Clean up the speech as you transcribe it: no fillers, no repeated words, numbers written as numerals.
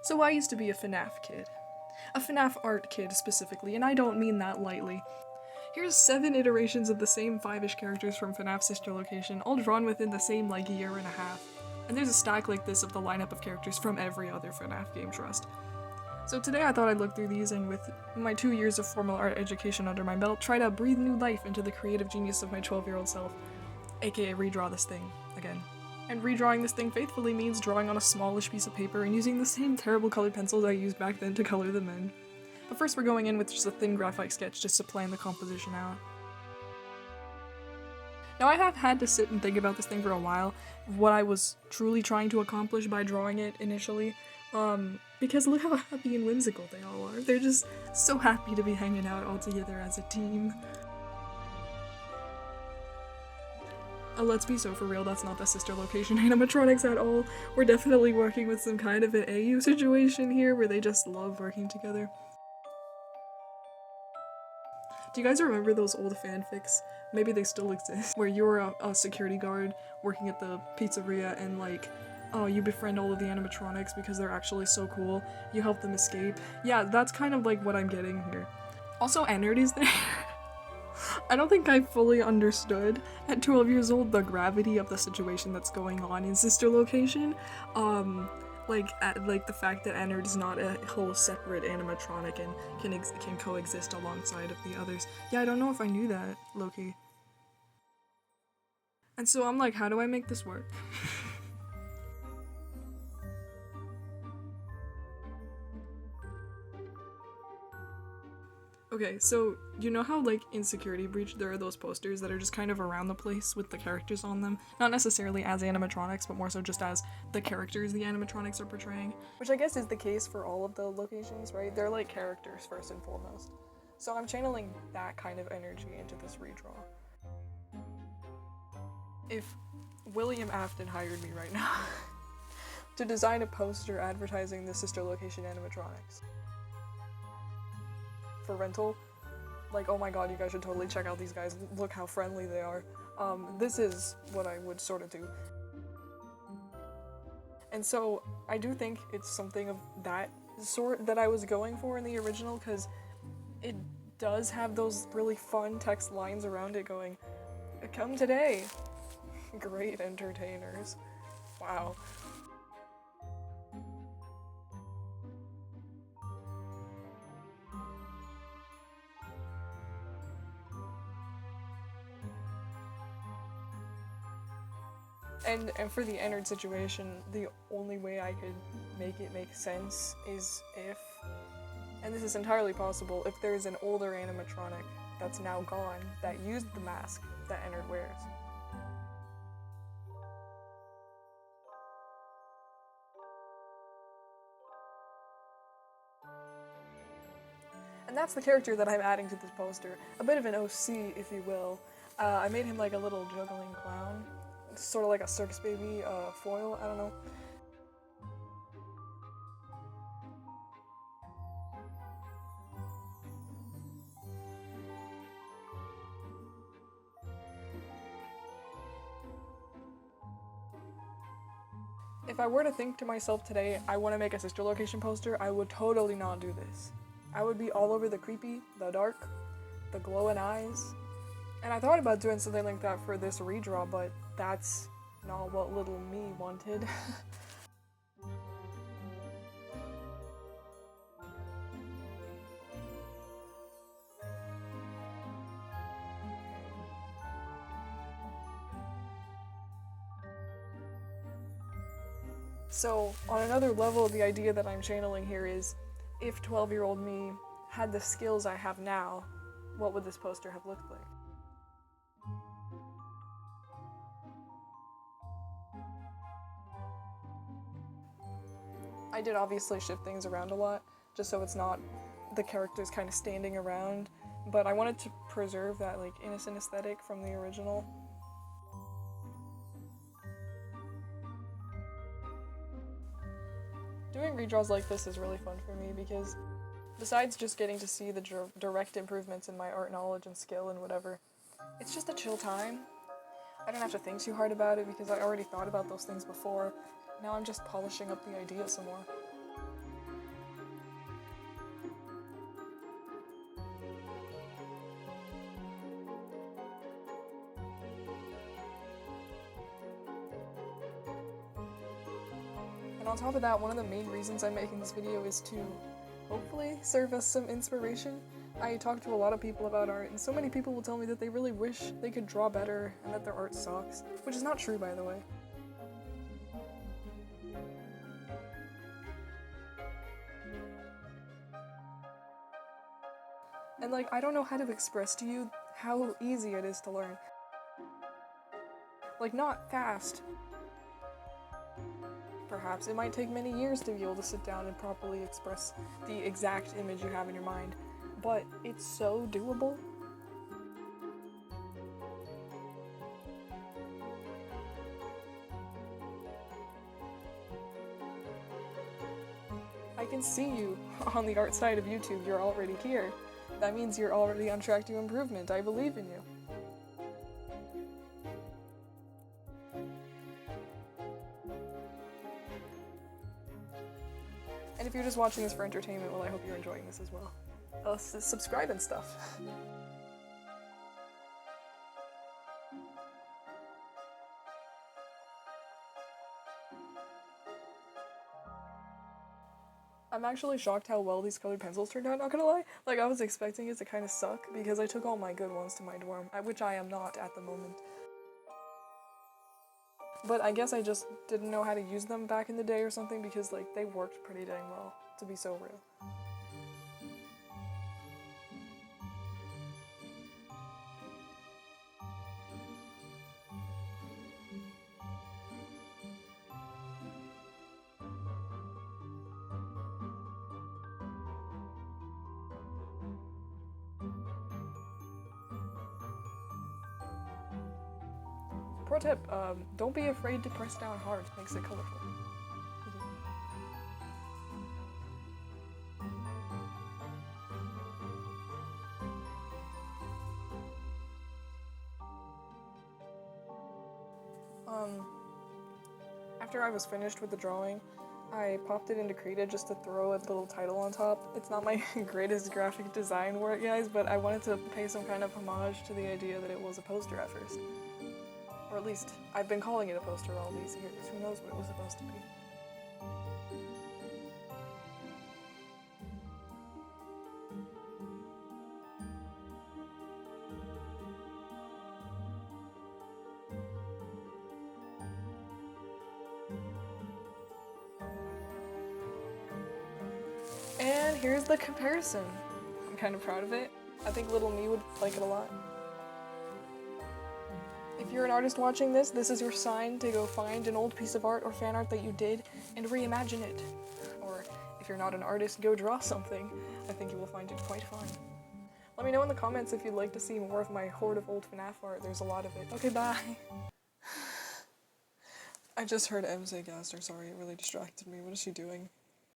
So I used to be a FNAF kid. A FNAF art kid specifically, and I don't mean that lightly. Here's 7 iterations of the same 5-ish characters from FNAF Sister Location, all drawn within the same year and a half. And there's a stack like this of the lineup of characters from every other FNAF game trust. So today I thought I'd look through these and with my 2 years of formal art education under my belt, try to breathe new life into the creative genius of my 12-year-old self, aka redraw this thing again. And redrawing this thing faithfully means drawing on a smallish piece of paper and using the same terrible colored pencils I used back then to color them in. But first we're going in with just a thin graphite sketch just to plan the composition out. Now I have had to sit and think about this thing for a while, what I was truly trying to accomplish by drawing it initially, because look how happy and whimsical they all are. They're just so happy to be hanging out all together as a team. Let's be so for real, that's not the Sister Location animatronics at all. We're definitely working with some kind of an AU situation here where they just love working together. Do you guys remember those old fanfics? Maybe they still exist, where you were a security guard working at the pizzeria and you befriend all of the animatronics because they're actually so cool. You help them escape. Yeah, that's kind of like what I'm getting here. Also, Ennard is there. I don't think I fully understood at 12 years old the gravity of the situation that's going on in Sister Location. Like the fact that Ennard is not a whole separate animatronic and can coexist alongside of the others. Yeah, I don't know if I knew that, Loki. And so I'm like, how do I make this work? Okay, so you know how in Security Breach there are those posters that are just kind of around the place with the characters on them? Not necessarily as animatronics, but more so just as the characters the animatronics are portraying. Which I guess is the case for all of the locations, right? They're like characters first and foremost. So I'm channeling that kind of energy into this redraw. If William Afton hired me right now to design a poster advertising the Sister Location animatronics for rental, oh my god, you guys should totally check out these guys, look how friendly they are. This is what I would sort of do. And so I do think it's something of that sort that I was going for in the original, because it does have those really fun text lines around it going, "Come today, great entertainers." Wow. And for the Ennard situation, the only way I could make it make sense is if, and this is entirely possible, if there's an older animatronic that's now gone that used the mask that Ennard wears. And that's the character that I'm adding to this poster. A bit of an OC, if you will. I made him like a little juggling clown. Sort of like a circus baby foil, I don't know. If I were to think to myself today, I want to make a Sister Location poster, I would totally not do this. I would be all over the creepy, the dark, the glowing eyes. And I thought about doing something like that for this redraw, but that's not what little me wanted. So, on another level, the idea that I'm channeling here is, if 12-year-old me had the skills I have now, what would this poster have looked like? I did obviously shift things around a lot, just so it's not the characters kind of standing around, but I wanted to preserve that innocent aesthetic from the original. Doing redraws like this is really fun for me because besides just getting to see the direct improvements in my art knowledge and skill and whatever, it's just a chill time. I don't have to think too hard about it because I already thought about those things before. Now I'm just polishing up the idea some more. And on top of that, one of the main reasons I'm making this video is to hopefully serve as some inspiration. I talk to a lot of people about art, and so many people will tell me that they really wish they could draw better and that their art sucks, which is not true, by the way. And like, I don't know how to express to you how easy it is to learn. Like, not fast. Perhaps it might take many years to be able to sit down and properly express the exact image you have in your mind, but it's so doable. I can see you on the art side of YouTube. You're already here. That means you're already on track to improvement. I believe in you. And if you're just watching this for entertainment, well, I hope you're enjoying this as well. Subscribe and stuff. I'm actually shocked how well these colored pencils turned out, not gonna lie. Like, I was expecting it to kind of suck because I took all my good ones to my dorm, which I am not at the moment. But I guess I just didn't know how to use them back in the day or something because, like, they worked pretty dang well, to be so real. Pro tip, don't be afraid to press down hard, it makes it colorful. After I was finished with the drawing, I popped it into Krita just to throw a little title on top. It's not my greatest graphic design work, guys, but I wanted to pay some kind of homage to the idea that it was a poster at first. Or at least, I've been calling it a poster all these years. Who knows what it was supposed to be. And here's the comparison. I'm kind of proud of it. I think little me would like it a lot. If you're an artist watching this, this is your sign to go find an old piece of art or fan art that you did and reimagine it. Or if you're not an artist, go draw something. I think you will find it quite fun. Let me know in the comments if you'd like to see more of my horde of old FNAF art. There's a lot of it. Okay, bye! I just heard Em say Gaster, sorry, it really distracted me. What is she doing?